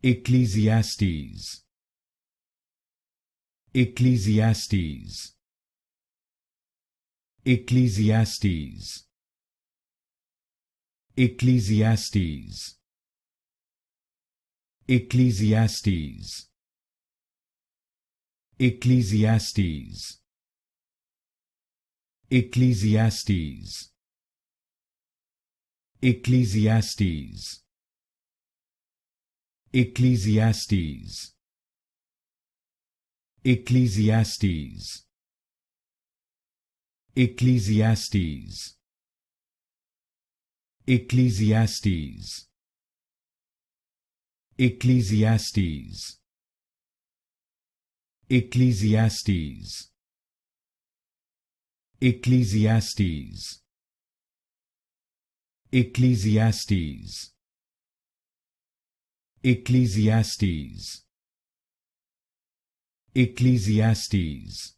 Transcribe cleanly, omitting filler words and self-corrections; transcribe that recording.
Ecclesiastes. Ecclesiastes. Ecclesiastes. Ecclesiastes. Ecclesiastes. Ecclesiastes. Ecclesiastes. Ecclesiastes. Ecclesiastes. Ecclesiastes. Ecclesiastes. Ecclesiastes. Ecclesiastes. Ecclesiastes. Ecclesiastes. Ecclesiastes. Ecclesiastes. Ecclesiastes.